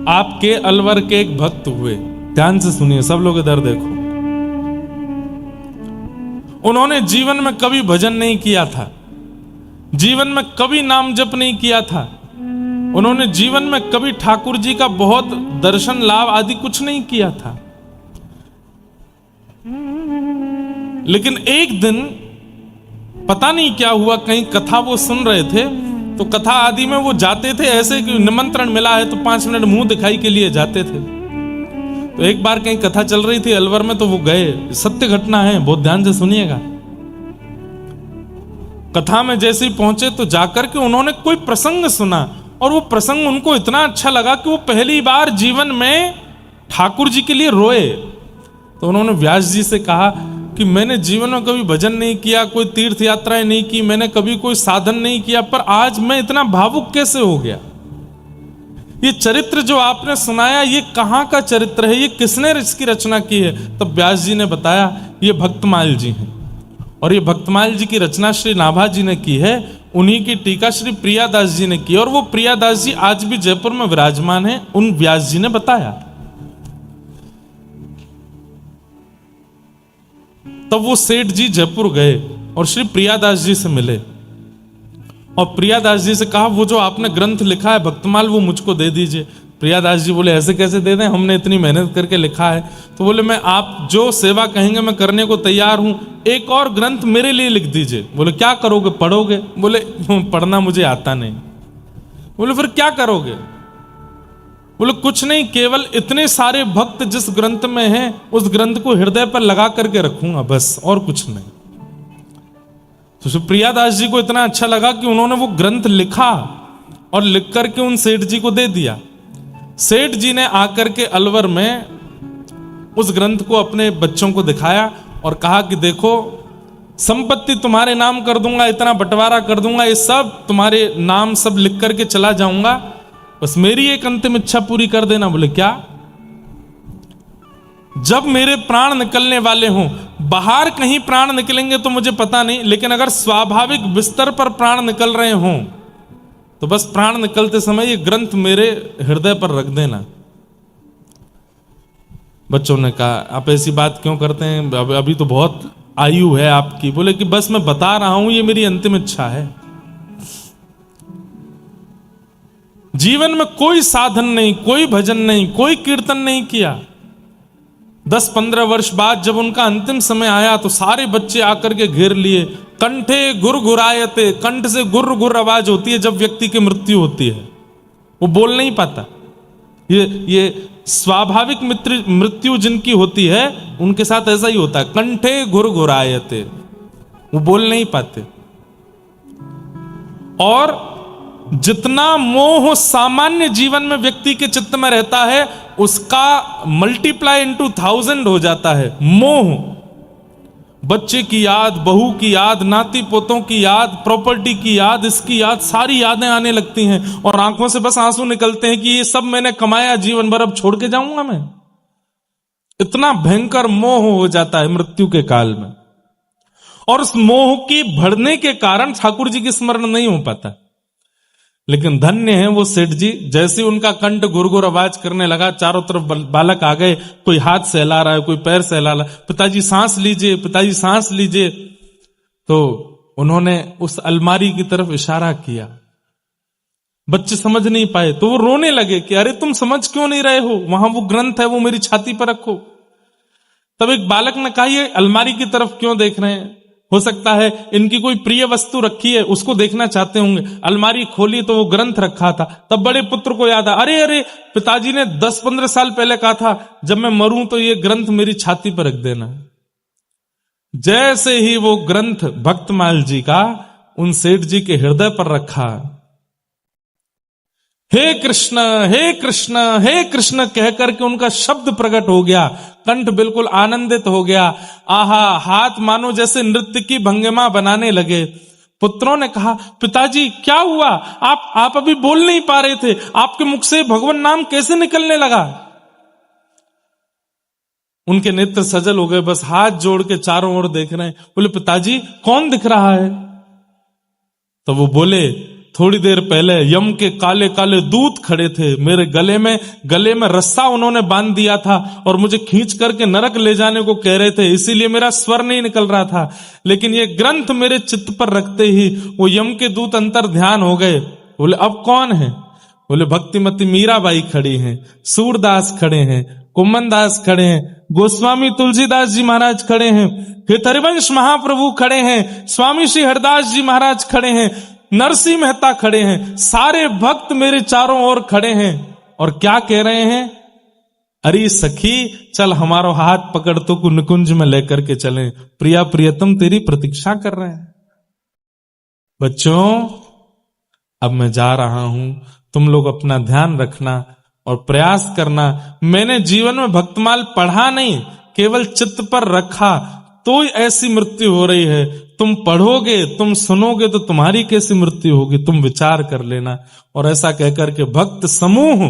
आपके अलवर के एक भक्त हुए। ध्यान से सुनिए, सब लोग इधर देखो। उन्होंने जीवन में कभी भजन नहीं किया था, जीवन में कभी नाम जप नहीं किया था, उन्होंने जीवन में कभी ठाकुर जी का बहुत दर्शन लाभ आदि कुछ नहीं किया था। लेकिन एक दिन पता नहीं क्या हुआ, कहीं कथा वो सुन रहे थे, तो कथा आदि में वो जाते थे, ऐसे कि निमंत्रण मिला है तो 5 मिनट मुंह दिखाई के लिए जाते थे। तो एक बार कहीं कथा चल रही थी अलवर में, तो वो गए। सत्य घटना है, बहुत ध्यान से सुनिएगा। कथा में जैसे ही पहुंचे तो जाकर के उन्होंने कोई प्रसंग सुना, और वो प्रसंग उनको इतना अच्छा लगा कि वो पहली बार जीवन में ठाकुर जी के लिए रोए। तो उन्होंने व्यास जी से कहा कि मैंने जीवन में कभी भजन नहीं किया, कोई तीर्थ यात्राएं नहीं की, मैंने कभी कोई साधन नहीं किया, पर आज मैं इतना भावुक कैसे हो गया? ये चरित्र जो आपने सुनाया, ये कहाँ का चरित्र है? ये किसने इसकी रचना की है? तब व्यास जी ने बताया, ये भक्तमाल जी हैं, और ये भक्तमाल जी की रचना श्री नाभा जी ने की है। उन्हीं की टीका श्री प्रियादास जी ने की, और वो प्रियादास जी आज भी जयपुर में विराजमान है, उन व्यास जी ने बताया। तब वो सेठ जी जयपुर गए और श्री प्रियादास जी से मिले, और प्रियादास जी से कहा, वो जो आपने ग्रंथ लिखा है भक्तमाल, वो मुझको दे दीजिए। प्रियादास जी बोले, ऐसे कैसे दे दें, हमने इतनी मेहनत करके लिखा है। तो बोले, मैं आप जो सेवा कहेंगे मैं करने को तैयार हूं, एक और ग्रंथ मेरे लिए लिख दीजिए। बोले, क्या करोगे, पढ़ोगे? बोले, पढ़ना मुझे आता नहीं। बोले, फिर क्या करोगे? बोले, कुछ नहीं, केवल इतने सारे भक्त जिस ग्रंथ में हैं उस ग्रंथ को हृदय पर लगा करके रखूंगा, बस, और कुछ नहीं। तो प्रियादास जी को इतना अच्छा लगा कि उन्होंने वो ग्रंथ लिखा और लिख करके उन सेठ जी को दे दिया। सेठ जी ने आकर के अलवर में उस ग्रंथ को अपने बच्चों को दिखाया और कहा कि देखो, संपत्ति तुम्हारे नाम कर दूंगा, इतना बंटवारा कर दूंगा, ये सब तुम्हारे नाम सब लिख करके चला जाऊंगा, बस मेरी एक अंतिम इच्छा पूरी कर देना। बोले, क्या? जब मेरे प्राण निकलने वाले हों, बाहर कहीं प्राण निकलेंगे तो मुझे पता नहीं, लेकिन अगर स्वाभाविक बिस्तर पर प्राण निकल रहे हों तो बस प्राण निकलते समय ये ग्रंथ मेरे हृदय पर रख देना। बच्चों ने कहा, आप ऐसी बात क्यों करते हैं, अभी तो बहुत आयु है आपकी। बोले कि बस मैं बता रहा हूं, ये मेरी अंतिम इच्छा है। जीवन में कोई साधन नहीं, कोई भजन नहीं, कोई कीर्तन नहीं किया। 10-15 वर्ष बाद जब उनका अंतिम समय आया तो सारे बच्चे आकर के घेर लिए। कंठे गुरगुरायते, कंठ से गुर गुर आवाज होती है जब व्यक्ति की मृत्यु होती है, वो बोल नहीं पाता। ये स्वाभाविक मृत्यु जिनकी होती है उनके साथ ऐसा ही होता है, कंठे गुरगुरायते, वो बोल नहीं पाते। और जितना मोह सामान्य जीवन में व्यक्ति के चित्त में रहता है उसका मल्टीप्लाई इनटू 1000 हो जाता है। मोह, बच्चे की याद, बहू की याद, नाती पोतों की याद, प्रॉपर्टी की याद, इसकी याद, सारी यादें आने लगती हैं और आंखों से बस आंसू निकलते हैं कि ये सब मैंने कमाया जीवन भर, अब छोड़ के जाऊंगा मैं। इतना भयंकर मोह हो जाता है मृत्यु के काल में, और उस मोह की बढ़ने के कारण ठाकुर जी की स्मरण नहीं हो पाता। लेकिन धन्य है वो सेठ जी, जैसे उनका कंठ गुरगुर आवाज करने लगा, चारों तरफ बालक आ गए, कोई हाथ सहला रहा है, कोई पैर सहला रहा है, पिताजी सांस लीजिए, पिताजी सांस लीजिए। तो उन्होंने उस अलमारी की तरफ इशारा किया, बच्चे समझ नहीं पाए तो वो रोने लगे कि अरे तुम समझ क्यों नहीं रहे हो, वहां वो ग्रंथ है, वो मेरी छाती पर रखो। तब एक बालक ने कहा, ये अलमारी की तरफ क्यों देख रहे हैं, हो सकता है इनकी कोई प्रिय वस्तु रखी है उसको देखना चाहते होंगे। अलमारी खोली तो वो ग्रंथ रखा था। तब बड़े पुत्र को याद आया, अरे पिताजी ने 10-15 साल पहले कहा था जब मैं मरूं तो ये ग्रंथ मेरी छाती पर रख देना। जैसे ही वो ग्रंथ भक्तमाल जी का उन सेठ जी के हृदय पर रखा, हे कृष्ण हे कृष्ण हे कृष्ण कहकर के उनका शब्द प्रकट हो गया, कंठ बिल्कुल आनंदित हो गया। आहा, हाथ मानो जैसे नृत्य की भंगिमा बनाने लगे। पुत्रों ने कहा, पिताजी क्या हुआ, आप अभी बोल नहीं पा रहे थे, आपके मुख से भगवान नाम कैसे निकलने लगा? उनके नेत्र सजल हो गए, बस हाथ जोड़ के चारों ओर देख रहे हैं। बोले, पिताजी कौन दिख रहा है? तो वो बोले, थोड़ी देर पहले यम के काले काले दूत खड़े थे, मेरे गले में रस्सा उन्होंने बांध दिया था और मुझे खींच करके नरक ले जाने को कह रहे थे, इसीलिए मेरा स्वर नहीं निकल रहा था। लेकिन ये ग्रंथ मेरे चित्त पर रखते ही वो यम के दूत अंतर ध्यान हो गए। बोले अब कौन है? बोले भक्तिमती मीराबाई खड़ी हैं, सूरदास खड़े हैं, कुम्मन दास खड़े हैं, गोस्वामी तुलसीदास जी महाराज खड़े हैं, फिर हरिवंश महाप्रभु खड़े हैं, स्वामी श्री हरदास जी महाराज खड़े हैं, नरसिंह मेहता खड़े हैं, सारे भक्त मेरे चारों ओर खड़े हैं। और क्या कह रहे हैं? अरे सखी चल हमारा हाथ पकड़ तो को निकुंज में लेकर के चलें, प्रिया प्रियतम तेरी प्रतीक्षा कर रहे हैं। बच्चों अब मैं जा रहा हूं, तुम लोग अपना ध्यान रखना और प्रयास करना। मैंने जीवन में भक्तमाल पढ़ा नहीं, केवल चित्त पर रखा, तो ऐसी मृत्यु हो रही है। तुम पढ़ोगे, तुम सुनोगे तो तुम्हारी कैसी मृत्यु होगी, तुम विचार कर लेना। और ऐसा कहकर के भक्त समूह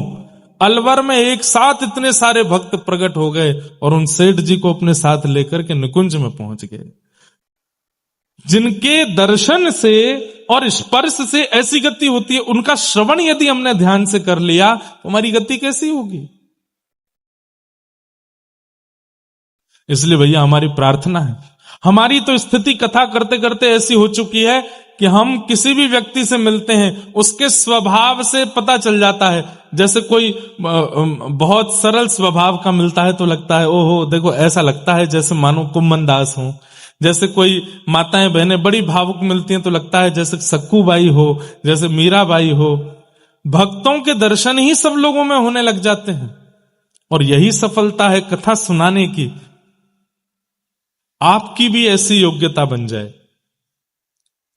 अलवर में एक साथ इतने सारे भक्त प्रकट हो गए और उन सेठ जी को अपने साथ लेकर के निकुंज में पहुंच गए। जिनके दर्शन से और स्पर्श से ऐसी गति होती है, उनका श्रवण यदि हमने ध्यान से कर लिया तो हमारी गति कैसी होगी? इसलिए भैया हमारी प्रार्थना है, हमारी तो स्थिति कथा करते करते ऐसी हो चुकी है कि हम किसी भी व्यक्ति से मिलते हैं उसके स्वभाव से पता चल जाता है। जैसे कोई बहुत सरल स्वभाव का मिलता है तो लगता है ओहो देखो, ऐसा लगता है जैसे मानो कुम्मन दास हो। जैसे कोई माताएं बहनें बड़ी भावुक मिलती हैं तो लगता है जैसे सक्कूबाई हो, जैसे मीराबाई हो। भक्तों के दर्शन ही सब लोगों में होने लग जाते हैं और यही सफलता है कथा सुनाने की। आपकी भी ऐसी योग्यता बन जाए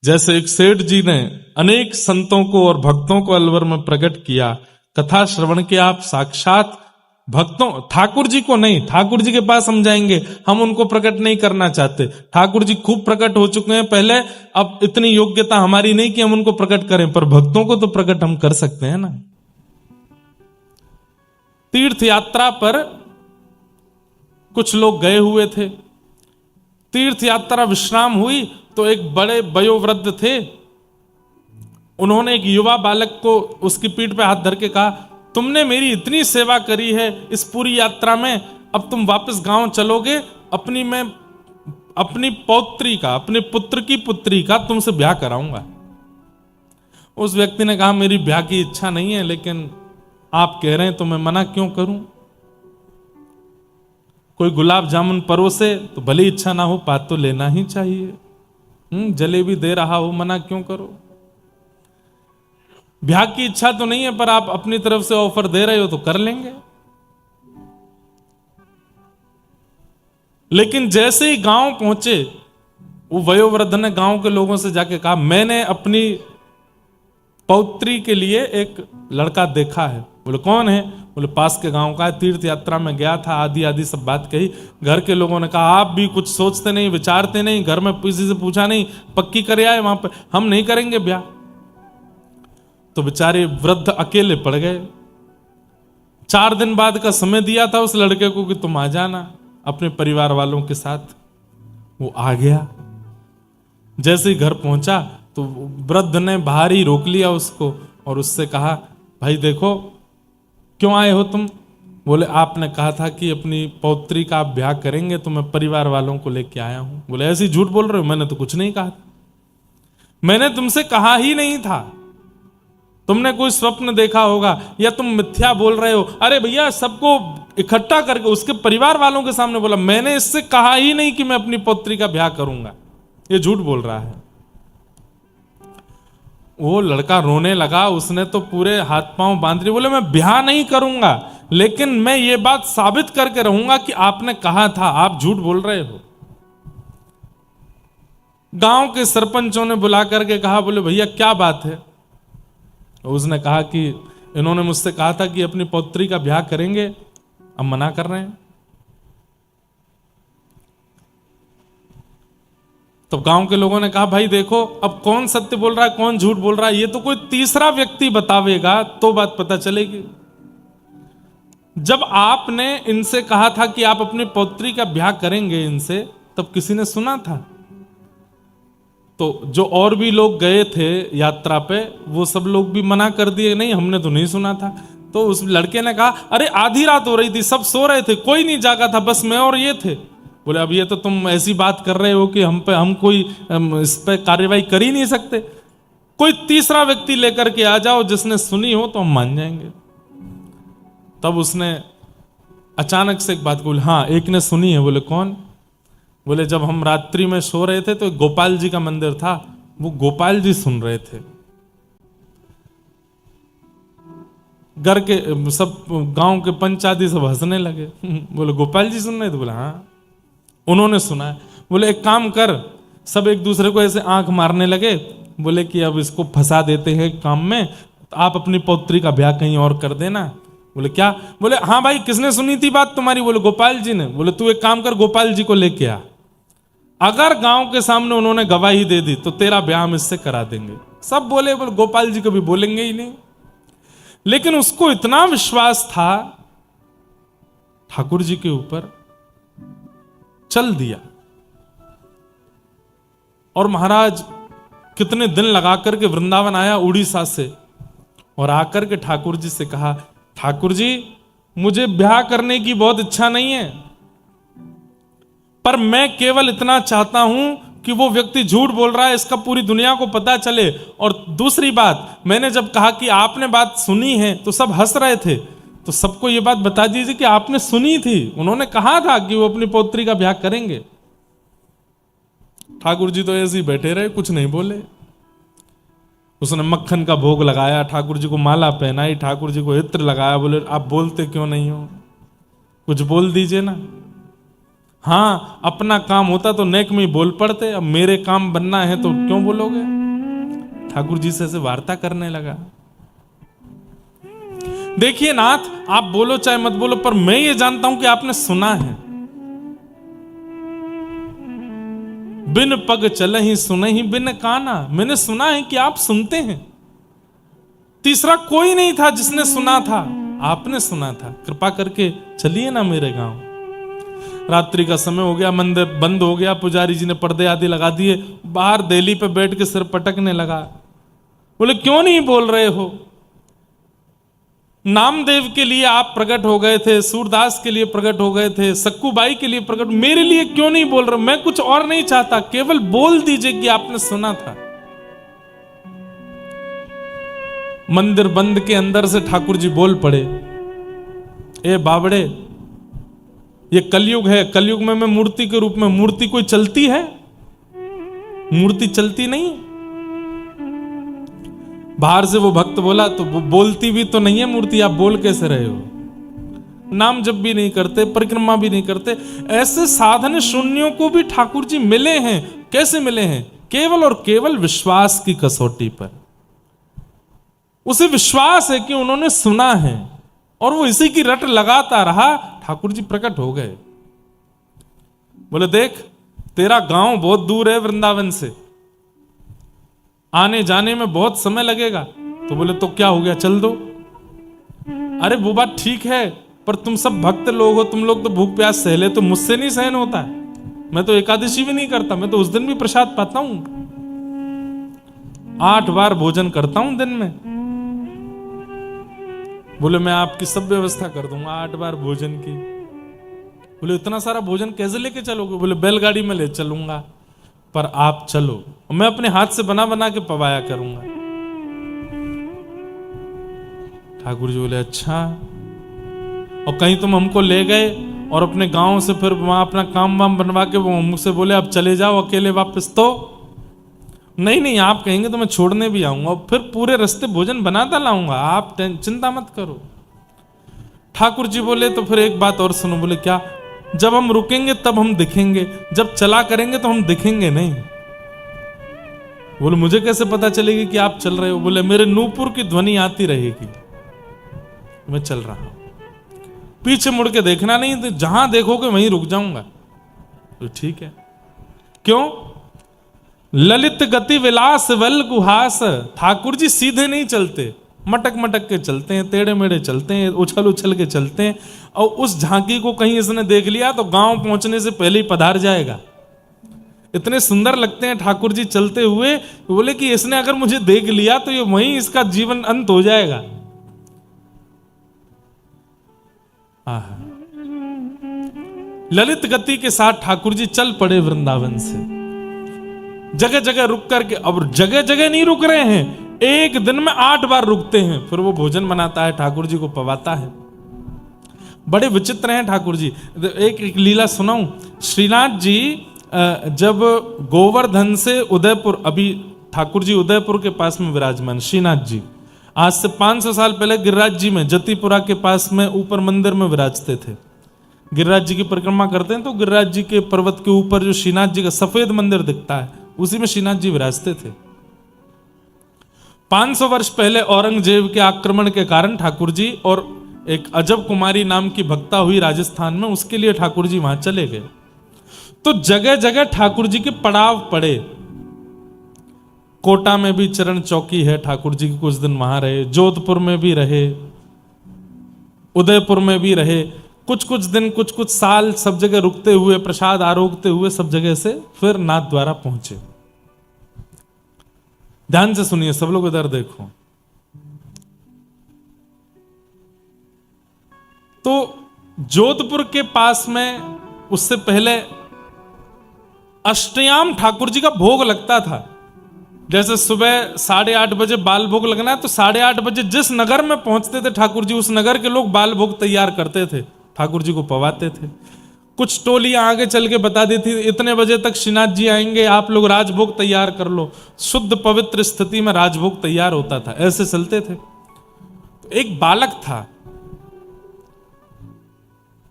जैसे एक सेठ जी ने अनेक संतों को और भक्तों को अलवर में प्रकट किया। कथा श्रवण के आप साक्षात भक्तों, ठाकुर जी को नहीं, ठाकुर जी के पास हम जाएंगे, हम उनको प्रकट नहीं करना चाहते। ठाकुर जी खूब प्रकट हो चुके हैं पहले, अब इतनी योग्यता हमारी नहीं कि हम उनको प्रकट करें, पर भक्तों को तो प्रकट हम कर सकते हैं ना। तीर्थ यात्रा पर कुछ लोग गए हुए थे, तीर्थ यात्रा विश्राम हुई तो एक बड़े वयोवृद्ध थे, उन्होंने एक युवा बालक को उसकी पीठ पे हाथ धर के कहा, तुमने मेरी इतनी सेवा करी है इस पूरी यात्रा में, अब तुम वापस गांव चलोगे, अपनी पौत्री का, अपने पुत्र की पुत्री का तुमसे ब्याह कराऊंगा। उस व्यक्ति ने कहा मेरी ब्याह की इच्छा नहीं है, लेकिन आप कह रहे हैं तो मैं मना क्यों करूं। कोई गुलाब जामुन परोसे तो भले इच्छा ना हो, पात तो लेना ही चाहिए। जलेबी दे रहा हो, मना क्यों करो। ब्याह की इच्छा तो नहीं है, पर आप अपनी तरफ से ऑफर दे रहे हो तो कर लेंगे। लेकिन जैसे ही गांव पहुंचे, वो वयोवृद्ध ने गांव के लोगों से जाके कहा, मैंने अपनी पौत्री के लिए एक लड़का देखा है। बोले कौन है? बोले पास के गांव का है, तीर्थ यात्रा में गया था, आदि आदि सब बात कही। घर के लोगों ने कहा आप भी कुछ सोचते नहीं, विचारते नहीं, घर में किसी से पूछा नहीं, पक्की करे आए वहां पे, हम नहीं करेंगे ब्याह। तो बेचारे वृद्ध अकेले पड़ गए। 4 दिन बाद का समय दिया था उस लड़के को कि तुम आ जाना अपने परिवार वालों के साथ। वो आ गया। जैसे ही घर पहुंचा तो वृद्ध ने बाहर ही रोक लिया उसको और उससे कहा, भाई देखो क्यों आए हो तुम? बोले आपने कहा था कि अपनी पौत्री का आप ब्याह करेंगे तो मैं परिवार वालों को लेके आया हूं। बोले ऐसे झूठ बोल रहे हो, मैंने तो कुछ नहीं कहा, मैंने तुमसे कहा ही नहीं था, तुमने कोई स्वप्न देखा होगा या तुम मिथ्या बोल रहे हो। अरे भैया सबको इकट्ठा करके उसके परिवार वालों के सामने बोला, मैंने इससे कहा ही नहीं कि मैं अपनी पौत्री का ब्याह करूंगा, ये झूठ बोल रहा है। वो लड़का रोने लगा, उसने तो पूरे हाथ पांव बांध लिए, बोले मैं ब्याह नहीं करूंगा, लेकिन मैं ये बात साबित करके रहूंगा कि आपने कहा था, आप झूठ बोल रहे हो। गांव के सरपंचों ने बुला करके कहा, बोले भैया क्या बात है? उसने कहा कि इन्होंने मुझसे कहा था कि अपनी पौत्री का ब्याह करेंगे, अब मना कर रहे हैं। तो गांव के लोगों ने कहा भाई देखो अब कौन सत्य बोल रहा है कौन झूठ बोल रहा है, ये तो कोई तीसरा व्यक्ति बतावेगा तो बात पता चलेगी। जब आपने इनसे कहा था कि आप अपनी पौत्री का ब्याह करेंगे इनसे, तब किसी ने सुना था? तो जो और भी लोग गए थे यात्रा पे वो सब लोग भी मना कर दिए, नहीं हमने तो नहीं सुना था। तो उस लड़के ने कहा अरे आधी रात हो रही थी, सब सो रहे थे, कोई नहीं जागा था, बस मैं और ये थे। बोले अब ये तो तुम ऐसी बात कर रहे हो कि हम कोई इस पे कार्रवाई कर ही नहीं सकते, कोई तीसरा व्यक्ति लेकर के आ जाओ जिसने सुनी हो तो हम मान जाएंगे। तब उसने अचानक से एक बात बोली, हाँ एक ने सुनी है। बोले कौन? बोले जब हम रात्रि में सो रहे थे तो गोपाल जी का मंदिर था, वो गोपाल जी सुन रहे थे। घर के सब गांव के पंचायती सब हंसने लगे। बोले गोपाल जी सुन रहे थे? बोले हाँ उन्होंने सुना है। बोले एक काम कर, सब एक दूसरे को ऐसे आंख मारने लगे। बोले कि अब इसको फंसा देते हैं काम में, तो आप अपनी पौत्री का ब्याह कहीं और कर देना। बोले क्या? बोले हाँ भाई किसने सुनी थी बात तुम्हारी? बोले गोपाल जी ने। बोले तू एक काम कर, गोपाल जी को लेके आ, अगर गांव के सामने उन्होंने गवाही दे दी तो तेरा ब्याह हम इससे करा देंगे। सब बोले गोपाल जी कभी बोलेंगे ही नहीं। लेकिन उसको इतना विश्वास था ठाकुर जी के ऊपर, चल दिया। और महाराज कितने दिन लगा करके वृंदावन आया उड़ीसा से, और आकर के ठाकुर जी से कहा ठाकुर जी मुझे ब्याह करने की बहुत इच्छा नहीं है, पर मैं केवल इतना चाहता हूं कि वो व्यक्ति झूठ बोल रहा है इसका पूरी दुनिया को पता चले। और दूसरी बात, मैंने जब कहा कि आपने बात सुनी है तो सब हंस रहे थे, तो सबको ये बात बता दीजिए कि आपने सुनी थी, उन्होंने कहा था कि वो अपनी पौत्री का ब्याह करेंगे। ठाकुर जी तो ऐसे ही बैठे रहे, कुछ नहीं बोले। उसने मक्खन का भोग लगाया, ठाकुर जी को माला पहनाई, ठाकुर जी को इत्र लगाया। बोले आप बोलते क्यों नहीं हो, कुछ बोल दीजिए ना। हाँ अपना काम होता तो नेक में ही बोल पड़ते, अब मेरे काम बनना है तो क्यों बोलोगे। ठाकुर जी से वार्ता करने लगा। देखिए नाथ, आप बोलो चाहे मत बोलो, पर मैं ये जानता हूं कि आपने सुना है। बिन पग चले ही सुने ही बिन काना, मैंने सुना है कि आप सुनते हैं। तीसरा कोई नहीं था जिसने सुना था, आपने सुना था। कृपा करके चलिए ना मेरे गांव। रात्रि का समय हो गया, मंदिर बंद हो गया, पुजारी जी ने पर्दे आदि लगा दिए, बाहर देली पे बैठ के सिर पटकने लगा। बोले क्यों नहीं बोल रहे हो? नामदेव के लिए आप प्रकट हो गए थे, सूरदास के लिए प्रकट हो गए थे, सक्कूबाई के लिए प्रकट, मेरे लिए क्यों नहीं बोल रहे? मैं कुछ और नहीं चाहता, केवल बोल दीजिए कि आपने सुना था। मंदिर बंद के अंदर से ठाकुर जी बोल पड़े, ए बावड़े, ये कलयुग है, कलयुग में मैं मूर्ति के रूप में, मूर्ति कोई चलती है? मूर्ति चलती नहीं। बाहर से वो भक्त बोला तो वो बोलती भी तो नहीं है मूर्ति, आप बोल कैसे रहे हो? नाम जप भी नहीं करते, परिक्रमा भी नहीं करते। ऐसे साधन शून्यों को भी ठाकुर जी मिले हैं। कैसे मिले हैं? केवल और केवल विश्वास की कसौटी पर। उसे विश्वास है कि उन्होंने सुना है और वो इसी की रट लगाता रहा, ठाकुर जी प्रकट हो गए। बोले देख, तेरा गांव बहुत दूर है वृंदावन से, आने जाने में बहुत समय लगेगा। तो बोले तो क्या हो गया, चल दो। अरे वो बात ठीक है, पर तुम सब भक्त लोग हो, तुम लोग तो भूख प्यास सह ले, तो मुझसे नहीं सहन होता है। मैं तो एकादशी भी नहीं करता, मैं तो उस दिन भी प्रसाद पाता हूं, 8 बार भोजन करता हूं दिन में। बोले मैं आपकी सब व्यवस्था कर दूंगा 8 बार भोजन की। बोले इतना सारा भोजन कैसे लेके चलोगे? बोले बैलगाड़ी में ले चलूंगा, पर आप चलो, मैं अपने हाथ से बना बना के पवाया करूंगा। ठाकुर जी बोले अच्छा। और कहीं तुम हमको ले गए और अपने गांव से फिर वहां अपना काम वाम बनवा के वो मुझसे बोले अब चले जाओ अकेले वापस, तो नहीं नहीं, आप कहेंगे तो मैं छोड़ने भी आऊंगा और फिर पूरे रास्ते भोजन बनाता लाऊंगा, आप चिंता मत करो। ठाकुर जी बोले तो फिर एक बात और सुनो। बोले क्या? जब हम रुकेंगे तब हम दिखेंगे, जब चला करेंगे तो हम दिखेंगे नहीं। बोले मुझे कैसे पता चलेगी कि आप चल रहे हो? बोले मेरे नूपुर की ध्वनि आती रहेगी, मैं चल रहा हूं, पीछे मुड़ के देखना नहीं, तो जहां देखोगे वहीं रुक जाऊंगा। तो ठीक है। क्यों? ललित गति विलास वल गुहास, ठाकुर जी सीधे नहीं चलते, मटक मटक के चलते हैं, टेढ़े मेढ़े चलते हैं, उछल उछल के चलते हैं। और उस झांकी को कहीं इसने देख लिया तो गांव पहुंचने से पहले ही पधार जाएगा। इतने सुंदर लगते हैं ठाकुर जी चलते हुए, बोले कि इसने अगर मुझे देख लिया तो ये वहीं इसका जीवन अंत हो जाएगा। ललित गति के साथ ठाकुर जी चल पड़े वृंदावन से, जगह जगह रुक करके। अब जगह जगह नहीं रुक रहे हैं, एक दिन में 8 बार रुकते हैं, फिर वो भोजन बनाता है, ठाकुर जी को पवाता है। बड़े विचित्र हैं ठाकुर जी। एक लीला सुनाऊं। श्रीनाथ जी जब गोवर्धन से उदयपुर, अभी ठाकुर जी उदयपुर के पास में विराजमान श्रीनाथ जी, आज से 500 साल पहले गिरिराज जी में जतिपुरा के पास में ऊपर मंदिर में विराजते थे। गिरिराज जी की परिक्रमा करते हैं तो गिरिराज जी के पर्वत के ऊपर जो श्रीनाथ जी का सफेद मंदिर दिखता है, उसी में श्रीनाथ जी विराजते थे। 500 वर्ष पहले औरंगजेब के आक्रमण के कारण ठाकुर जी और एक अजब कुमारी नाम की भक्ता हुई राजस्थान में, उसके लिए ठाकुर जी वहां चले गए। तो जगह जगह ठाकुर जी के पड़ाव पड़े। कोटा में भी चरण चौकी है, ठाकुर जी के कुछ दिन वहां रहे, जोधपुर में भी रहे, उदयपुर में भी रहे, कुछ कुछ दिन कुछ कुछ साल सब जगह रुकते हुए, प्रसाद आरोगते हुए सब जगह से फिर नाथ द्वारा पहुंचे। ध्यान से सुनिए सब लोग, इधर देखो। तो जोधपुर के पास में उससे पहले अष्टयाम ठाकुर जी का भोग लगता था। जैसे सुबह 8:30 बजे बाल भोग लगना है तो 8:30 बजे जिस नगर में पहुंचते थे ठाकुर जी, उस नगर के लोग बाल भोग तैयार करते थे, ठाकुर जी को पवाते थे। कुछ टोलियां आगे चल के बता देती थी इतने बजे तक श्रीनाथ जी आएंगे, आप लोग राजभोग तैयार कर लो। शुद्ध पवित्र स्थिति में राजभोग तैयार होता था, ऐसे चलते थे। एक बालक था,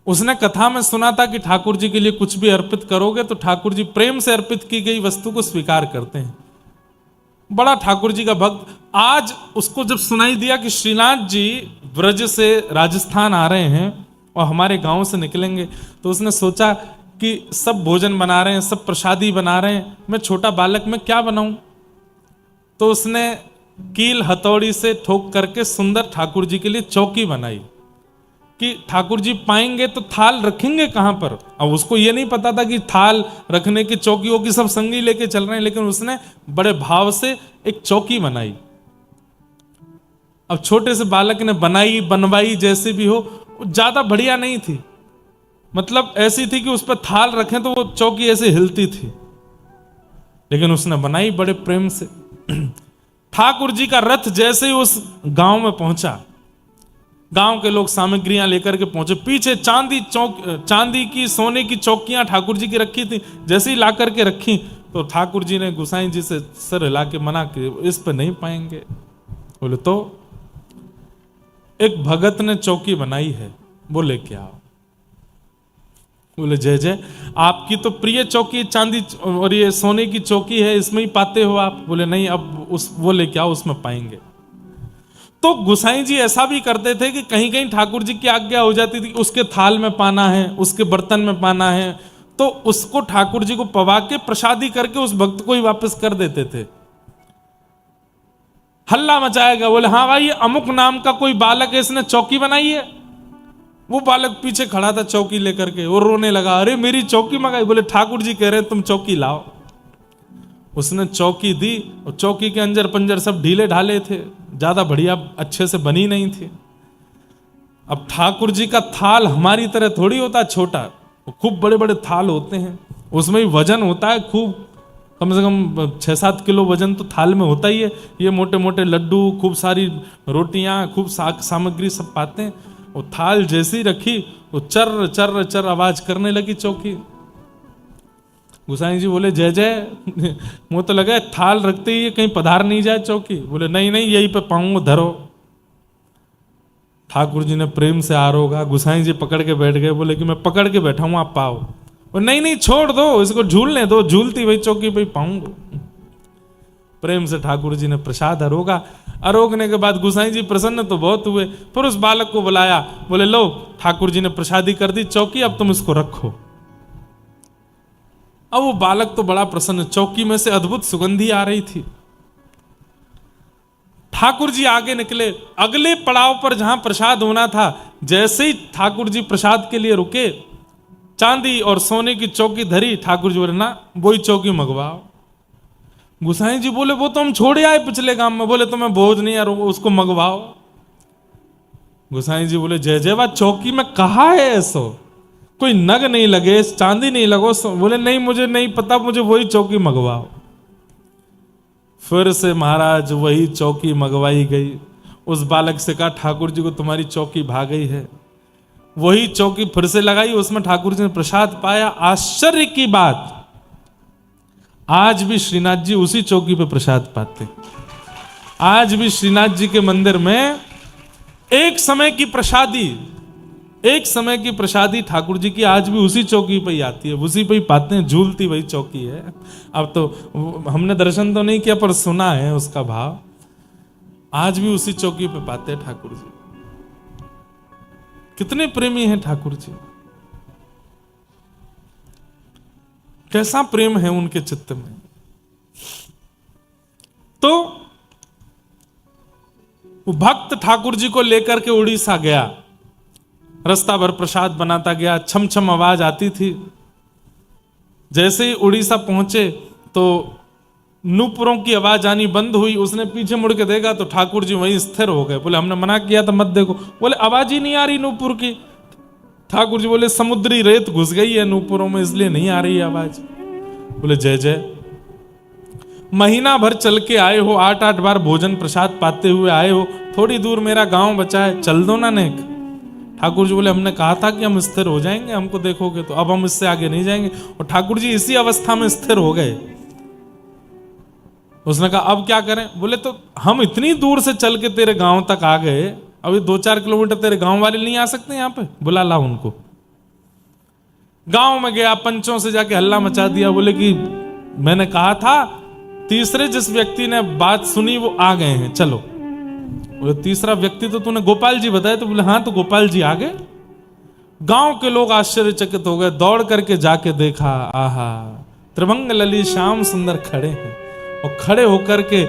उसने कथा में सुना था कि ठाकुर जी के लिए कुछ भी अर्पित करोगे तो ठाकुर जी प्रेम से अर्पित की गई वस्तु को स्वीकार करते हैं। बड़ा ठाकुर जी का भक्त। आज उसको जब सुनाई दिया कि श्रीनाथ जी ब्रज से राजस्थान आ रहे हैं और हमारे गांव से निकलेंगे, तो उसने सोचा कि सब भोजन बना रहे हैं, सब प्रसादी बना रहे हैं, मैं छोटा बालक में क्या बनाऊं। तो उसने कील हथौड़ी से ठोक करके सुंदर ठाकुर जी के लिए चौकी बनाई कि ठाकुर जी पाएंगे तो थाल रखेंगे कहां पर। अब उसको ये नहीं पता था कि थाल रखने की चौकियों की सब संगी लेके चल रहे हैं, लेकिन उसने बड़े भाव से एक चौकी बनाई। अब छोटे से बालक ने बनाई बनवाई जैसे भी हो, ज्यादा बढ़िया नहीं थी, मतलब ऐसी थी कि उस पर थाल रखें तो वो चौकी ऐसे हिलती थी, लेकिन उसने बनाई बड़े प्रेम से। ठाकुर जी का रथ जैसे ही उस गांव में पहुंचा, गांव के लोग सामग्रियां लेकर के पहुंचे। पीछे चांदी की सोने की चौकियां ठाकुर जी की रखी थी, जैसे ही ला करके रखी तो ठाकुर जी ने गुसाई जी से सर हिला के मना कि इस पे नहीं पाएंगे। बोले तो एक भगत ने चौकी बनाई है, बोले क्या? बोले जय जय, आपकी तो प्रिय चौकी चांदी और ये सोने की चौकी है, इसमें ही पाते हो आप? बोले नहीं, अब उस बोले क्या उसमें पाएंगे। तो गुसाई जी ऐसा भी करते थे कि कहीं कहीं ठाकुर जी की आज्ञा हो जाती थी उसके थाल में पाना है, उसके बर्तन में पाना है, तो उसको ठाकुर जी को पवा के प्रसादी करके उस भक्त को ही वापस कर देते थे। हल्ला मचाएगा, बोले हाँ भाई, अमुक नाम का कोई बालक है, इसने चौकी बनाई है। वो बालक पीछे खड़ा था चौकी लेकर के, वो रोने लगा, अरे मेरी चौकी मंगाई। बोले ठाकुर जी कह रहे तुम चौकी लाओ। उसने चौकी दी और चौकी के अंजर पंजर सब ढीले ढाले थे, ज्यादा बढ़िया अच्छे से बनी नहीं थी। अब ठाकुर जी का थाल हमारी तरह थोड़ी होता छोटा, खूब बड़े बड़े थाल होते हैं, उसमें ही वजन होता है खूब, कम से कम 6-7 किलो वजन तो थाल में होता ही है। ये मोटे मोटे लड्डू, खूब सारी रोटियां, खूब सामग्री सब पाते हैं। वो थाल जैसी रखी वो चर चर चर आवाज करने लगी चौकी। गुसाई जी बोले जय जय, मुझे तो लगा थाल रखते ही कहीं पधार नहीं जाए चौकी। बोले नहीं नहीं, यहीं पे पाऊंगा, धरो। ठाकुर जी ने प्रेम से आरोगा, गुसाई जी पकड़ के बैठ गए, बोले कि मैं पकड़ के बैठा हूं, आप पाओ। बोले नहीं नहीं, छोड़ दो, इसको झूलने दो, झूलती वही चौकी पे पाऊंगा। प्रेम से ठाकुर जी ने प्रसाद अरोगा। अरोगने के बाद गुसाई जी प्रसन्न तो बहुत हुए, फिर उस बालक को बुलाया, बोले लो ठाकुर जी ने प्रसादी कर दी चौकी, अब तुम इसको रखो। अब वो बालक तो बड़ा प्रसन्न, चौकी में से अद्भुत सुगंधी आ रही थी। ठाकुर जी आगे निकले, अगले पड़ाव पर जहां प्रसाद होना था, जैसे ही ठाकुर जी प्रसाद के लिए रुके, चांदी और सोने की चौकी धरी। ठाकुर जी बोले ना वही चौकी मंगवाओ। गुसाई जी बोले वो तो हम छोड़े आए पिछले काम में। बोले तो मैं बोझ नहीं यार, उसको मंगवाओ। गुसाई जी बोले जय जय बात चौकी में कहा है ऐसो, कोई नग नहीं लगे, चांदी नहीं लगो। बोले नहीं मुझे नहीं पता, मुझे वही चौकी मंगवाओ। फिर से महाराज वही चौकी मंगवाई गई। उस बालक से कहा ठाकुर जी को तुम्हारी चौकी भाग गई है। वही चौकी फिर से लगाई, उसमें ठाकुर जी ने प्रसाद पाया। आश्चर्य की बात, आज भी श्रीनाथ जी उसी चौकी पे प्रसाद पाते। आज भी श्रीनाथ जी के मंदिर में एक समय की प्रसादी ठाकुर जी की आज भी उसी चौकी पे ही आती है, उसी पे ही पाते हैं। झूलती वही चौकी है। अब तो हमने दर्शन तो नहीं किया पर सुना है उसका भाव। आज भी उसी चौकी पे पाते हैं ठाकुर जी। कितने प्रेमी हैं ठाकुर जी, कैसा प्रेम है उनके चित्त में। तो वो भक्त ठाकुर जी को लेकर के उड़ीसा गया। रास्ता भर प्रसाद बनाता गया, छम छम आवाज आती थी। जैसे ही उड़ीसा पहुंचे तो नूपुरों की आवाज आनी बंद हुई। उसने पीछे मुड़ के देखा तो ठाकुर जी वहीं स्थिर हो गए। बोले हमने मना किया था मत देखो। बोले आवाज ही नहीं आ रही नूपुर की। ठाकुर जी बोले समुद्री रेत घुस गई है नूपुरों में, इसलिए नहीं आ रही आवाज। बोले जय जय, महीना भर चल के आए हो, 8-8 बार भोजन प्रसाद पाते हुए आए हो, थोड़ी दूर मेरा गांव बचा है, चल दो ना नेक। ठाकुर जी बोले हमने कहा था कि हम स्थिर हो जाएंगे, हमको देखोगे तो, अब हम इससे आगे नहीं जाएंगे। और ठाकुर जी इसी अवस्था में स्थिर हो गए। उसने कहा अब क्या करें। बोले तो हम इतनी दूर से चल के तेरे गांव तक आ गए, अभी 2-4 किलोमीटर तेरे गांव वाले नहीं आ सकते यहाँ पे, बुला ला उनको। गांव में गया, पंचों से जाके हल्ला मचा दिया। बोले कि मैंने कहा था, तीसरे जिस व्यक्ति ने बात सुनी वो आ गए हैं, चलो। बोले तीसरा व्यक्ति तो तूने गोपाल जी बताया। तो बोले हाँ, तो गोपाल जी आ गए। गांव के लोग आश्चर्यचकित हो गए। दौड़ करके जाके देखा, आहा त्रिभंग ललित श्याम सुंदर खड़े हैं। और खड़े होकर के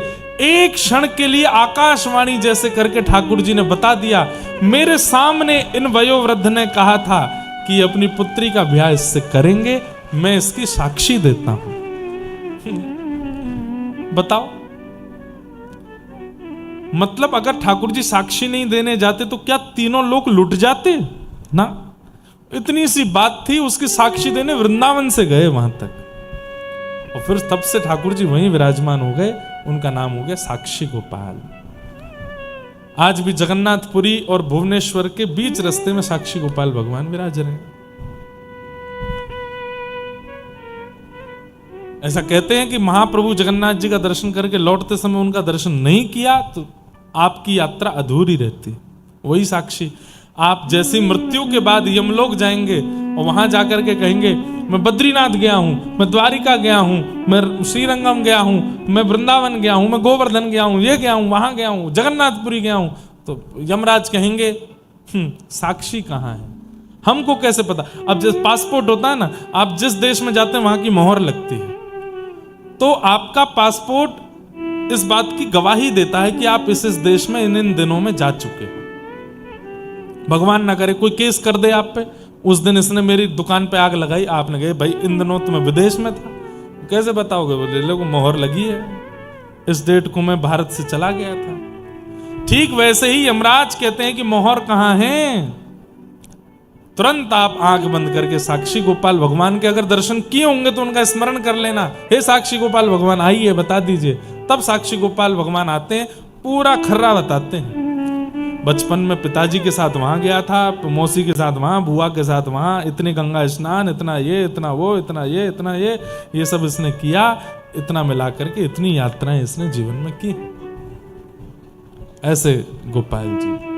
एक क्षण के लिए आकाशवाणी जैसे करके ठाकुर जी ने बता दिया, मेरे सामने इन वयोवृद्ध ने कहा था कि अपनी पुत्री का ब्याह इससे करेंगे, मैं इसकी साक्षी देता हूं। बताओ, मतलब अगर ठाकुर जी साक्षी नहीं देने जाते तो क्या तीनों लोग लुट जाते ना। इतनी सी बात थी, उसकी साक्षी देने वृंदावन से गए वहां तक। और फिर तब से ठाकुर जी वहीं विराजमान हो गए। उनका नाम हो गया साक्षी गोपाल। आज भी जगन्नाथपुरी और भुवनेश्वर के बीच रास्ते में साक्षी गोपाल भगवान विराज रहे हैं। ऐसा कहते हैं कि महाप्रभु जगन्नाथ जी का दर्शन करके लौटते समय उनका दर्शन नहीं किया तो आपकी यात्रा अधूरी रहती। वही साक्षी। आप जैसी मृत्यु के बाद यमलोक जाएंगे और वहां जाकर के कहेंगे मैं बद्रीनाथ गया हूं, मैं द्वारिका गया हूं, मैं श्रीरंगम गया हूं, मैं वृंदावन गया हूं, मैं गोवर्धन गया हूं, ये गया हूं, वहां गया हूं, जगन्नाथपुरी गया हूं, तो यमराज कहेंगे साक्षी कहां है, हमको कैसे पता। अब जैसे पासपोर्ट होता है ना, आप जिस देश में जाते हैं वहां की मोहर लगती है, तो आपका पासपोर्ट इस बात की गवाही देता है कि आप इस देश में इन दिनों में जा चुके हो। भगवान ना करे कोई केस कर दे आप पे, उस दिन इसने मेरी दुकान पे आग लगाई, आपने कहे भाई इन दिनों तो मैं विदेश में था, कैसे बताओगे। बोले लोगों मोहर लगी है, इस डेट को मैं भारत से चला गया था। ठीक वैसे ही यमराज कहते हैं कि मोहर कहां है। तुरंत आप आंख बंद करके साक्षी गोपाल भगवान के अगर दर्शन किए होंगे तो उनका स्मरण कर लेना, हे साक्षी गोपाल भगवान आइए बता दीजिए। तब साक्षी गोपाल भगवान आते हैं, पूरा खर्रा बताते हैं। बचपन में पिताजी के साथ वहां गया था, मौसी के साथ वहां, बुआ के साथ वहां, इतने गंगा स्नान, इतना ये, इतना वो, इतना ये, इतना ये सब इसने किया। इतना मिला करके इतनी यात्राएं इसने जीवन में की। ऐसे गोपाल जी।